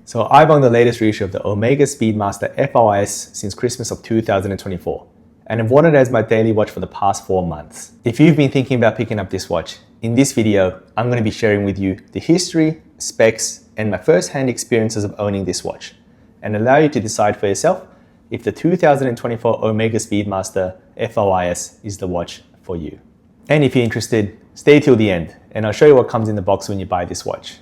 So I've owned the latest reissue of the OMEGA Speedmaster FOIS since Christmas of 2024, and I've worn it as my daily watch for the past 4 months. If you've been thinking about picking up this watch, in this video, I'm going to be sharing with you the history, specs, and my first-hand experiences of owning this watch, and allow you to decide for yourself if the 2024 OMEGA Speedmaster FOIS is the watch for you. And if you're interested, stay till the end, and I'll show you what comes in the box when you buy this watch.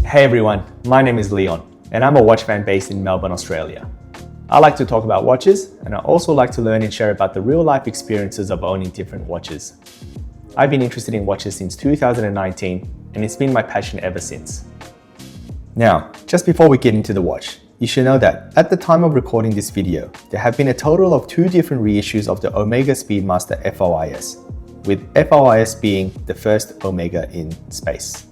Hey everyone, my name is Leon, and I'm a watch fan based in Melbourne, Australia. I like to talk about watches, and I also like to learn and share about the real-life experiences of owning different watches. I've been interested in watches since 2019, and it's been my passion ever since. Now, just before we get into the watch, you should know that at the time of recording this video, there have been a total of 2 different reissues of the OMEGA Speedmaster FOIS, with FOIS being the first Omega in space.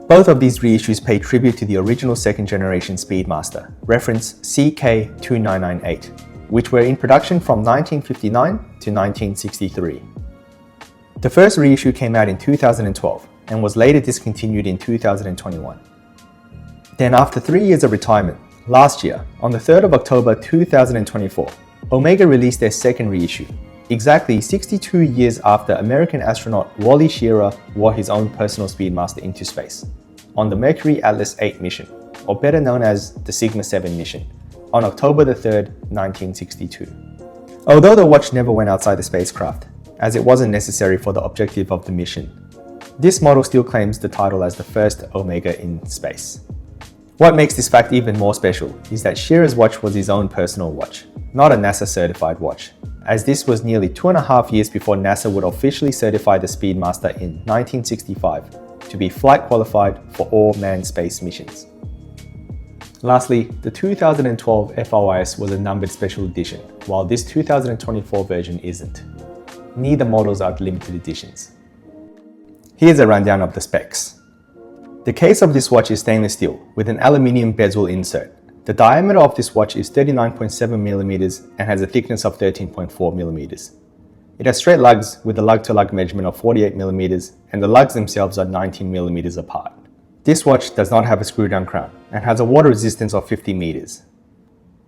Both of these reissues pay tribute to the original second-generation Speedmaster, reference CK2998, which were in production from 1959 to 1963. The first reissue came out in 2012 and was later discontinued in 2021. Then after 3 years of retirement, last year, on the 3rd of October 2024, Omega released their second reissue, exactly 62 years after American astronaut Wally Schirra wore his own personal Speedmaster into space on the Mercury Atlas 8 mission, or better known as the Sigma 7 mission, on October 3rd, 1962. Although the watch never went outside the spacecraft, as it wasn't necessary for the objective of the mission, this model still claims the title as the first Omega in space. What makes this fact even more special is that Schirra's watch was his own personal watch, not a NASA-certified watch, as this was nearly 2.5 years before NASA would officially certify the Speedmaster in 1965 to be flight qualified for all manned space missions. Lastly, the 2012 FOIS was a numbered special edition, while this 2024 version isn't. Neither models are limited editions. Here's a rundown of the specs. The case of this watch is stainless steel with an aluminium bezel insert. The diameter of this watch is 39.7mm and has a thickness of 13.4mm. It has straight lugs with a lug-to-lug measurement of 48mm, and the lugs themselves are 19mm apart. This watch does not have a screw-down crown and has a water resistance of 50 meters.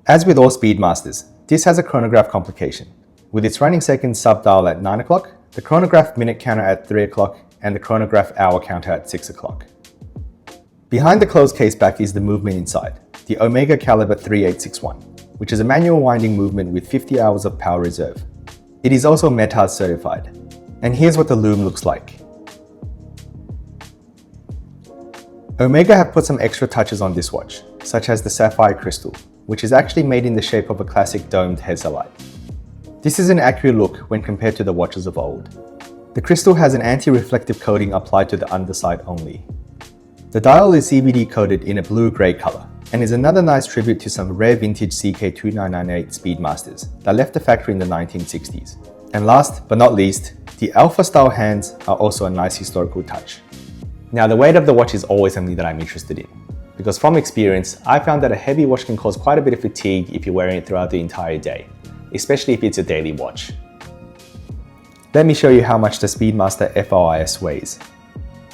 As with all Speedmasters, this has a chronograph complication, with its running seconds sub-dial at 9 o'clock, the chronograph minute counter at 3 o'clock, and the chronograph hour counter at 6 o'clock. Behind the closed case back is the movement inside, the Omega Caliber 3861, which is a manual winding movement with 50 hours of power reserve. It is also METAR certified. And here's what the lume looks like. Omega have put some extra touches on this watch, such as the sapphire crystal, which is actually made in the shape of a classic domed hezolite. This is an accurate look when compared to the watches of old. The crystal has an anti-reflective coating applied to the underside only. The dial is CVD coated in a blue-grey color, and is another nice tribute to some rare vintage CK2998 Speedmasters that left the factory in the 1960s. And last but not least, the Alpha style hands are also a nice historical touch. Now, the weight of the watch is always something that I'm interested in, because from experience, I found that a heavy watch can cause quite a bit of fatigue if you're wearing it throughout the entire day, especially if it's a daily watch. Let me show you how much the Speedmaster FOIS weighs.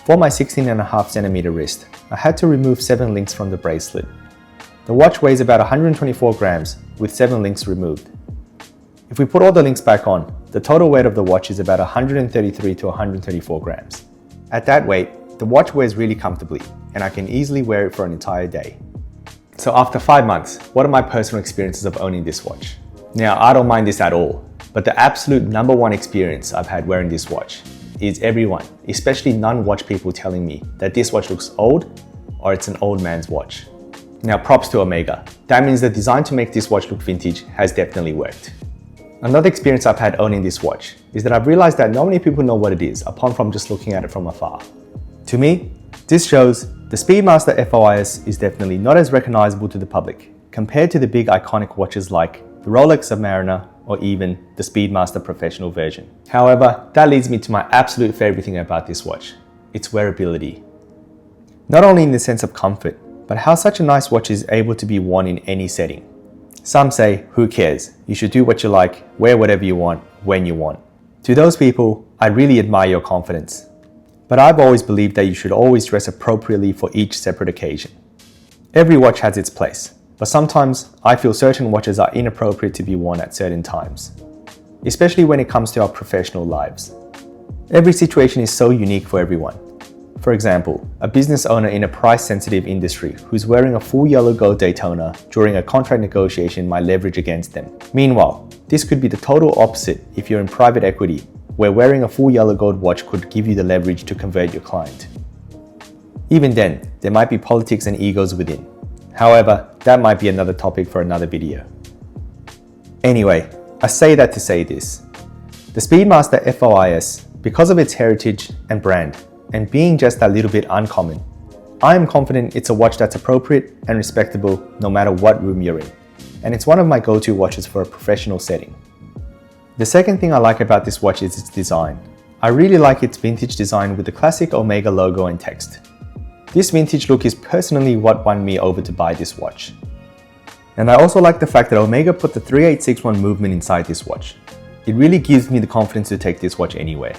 For my 16.5cm wrist, I had to remove 7 links from the bracelet. The watch weighs about 124 grams with 7 links removed. If we put all the links back on, the total weight of the watch is about 133 to 134 grams. At that weight, the watch wears really comfortably, and I can easily wear it for an entire day. So after 5 months, what are my personal experiences of owning this watch? Now, I don't mind this at all, but the absolute #1 experience I've had wearing this watch is everyone, especially non-watch people, telling me that this watch looks old or it's an old man's watch. Now, props to Omega. That means the design to make this watch look vintage has definitely worked. Another experience I've had owning this watch is that I've realized that not many people know what it is apart from just looking at it from afar. To me, this shows the Speedmaster FOIS is definitely not as recognizable to the public compared to the big iconic watches like the Rolex Submariner or even the Speedmaster Professional version. However, that leads me to my absolute favorite thing about this watch, its wearability. Not only in the sense of comfort, but how such a nice watch is able to be worn in any setting. Some say, who cares? You should do what you like, wear whatever you want, when you want. To those people, I really admire your confidence. But I've always believed that you should always dress appropriately for each separate occasion. Every watch has its place, but sometimes I feel certain watches are inappropriate to be worn at certain times, especially when it comes to our professional lives. Every situation is so unique for everyone. For example, a business owner in a price-sensitive industry who's wearing a full yellow gold Daytona during a contract negotiation might leverage against them. Meanwhile, this could be the total opposite if you're in private equity, where wearing a full yellow gold watch could give you the leverage to convert your client. Even then, there might be politics and egos within. However, that might be another topic for another video. Anyway, I say that to say this. The Speedmaster FOIS, because of its heritage and brand, and being just a little bit uncommon, I am confident it's a watch that's appropriate and respectable no matter what room you're in, and it's one of my go-to watches for a professional setting. The second thing I like about this watch is its design. I really like its vintage design with the classic Omega logo and text. This vintage look is personally what won me over to buy this watch. And I also like the fact that Omega put the 3861 movement inside this watch. It really gives me the confidence to take this watch anywhere.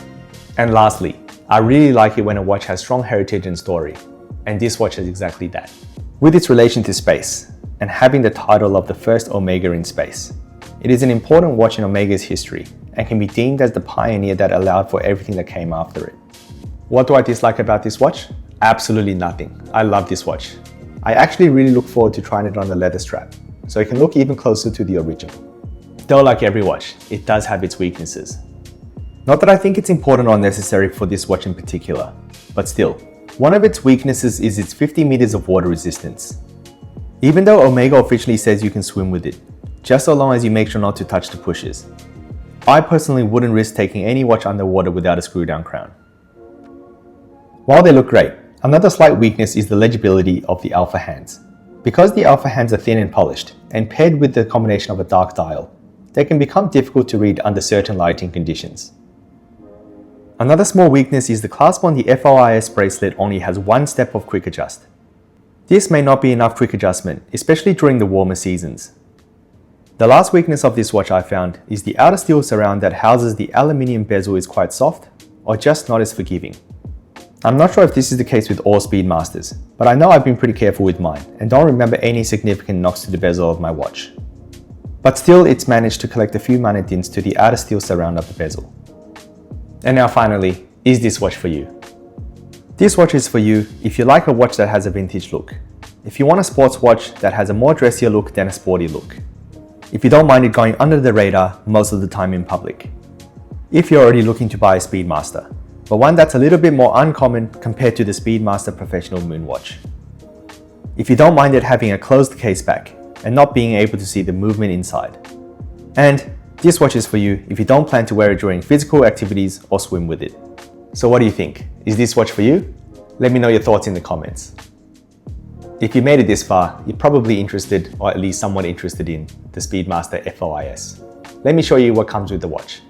And lastly, I really like it when a watch has strong heritage and story, and this watch has exactly that. With its relation to space, and having the title of the first Omega in space, it is an important watch in Omega's history, and can be deemed as the pioneer that allowed for everything that came after it. What do I dislike about this watch? Absolutely nothing. I love this watch. I actually really look forward to trying it on the leather strap, so it can look even closer to the original. Though like every watch, it does have its weaknesses. Not that I think it's important or necessary for this watch in particular, but still, one of its weaknesses is its 50 meters of water resistance. Even though Omega officially says you can swim with it, just so long as you make sure not to touch the pushers. I personally wouldn't risk taking any watch underwater without a screw down crown. While they look great, another slight weakness is the legibility of the alpha hands. Because the alpha hands are thin and polished, and paired with the combination of a dark dial, they can become difficult to read under certain lighting conditions. Another small weakness is the clasp on the FOIS bracelet only has one step of quick adjust. This may not be enough quick adjustment, especially during the warmer seasons. The last weakness of this watch I found is the outer steel surround that houses the aluminium bezel is quite soft, or just not as forgiving. I'm not sure if this is the case with all Speedmasters, but I know I've been pretty careful with mine and don't remember any significant knocks to the bezel of my watch. But still, it's managed to collect a few minor dents to the outer steel surround of the bezel. And now finally, is this watch for you? This watch is for you if you like a watch that has a vintage look. If you want a sports watch that has a more dressier look than a sporty look. If you don't mind it going under the radar most of the time in public. If you're already looking to buy a Speedmaster, but one that's a little bit more uncommon compared to the Speedmaster Professional Moonwatch. If you don't mind it having a closed case back and not being able to see the movement inside. And this watch is for you if you don't plan to wear it during physical activities or swim with it. So what do you think? Is this watch for you? Let me know your thoughts in the comments. If you made it this far, you're probably interested, or at least somewhat interested in, the Speedmaster FOIS. Let me show you what comes with the watch.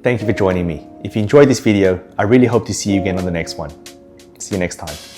Thank you for joining me. If you enjoyed this video, I really hope to see you again on the next one. See you next time.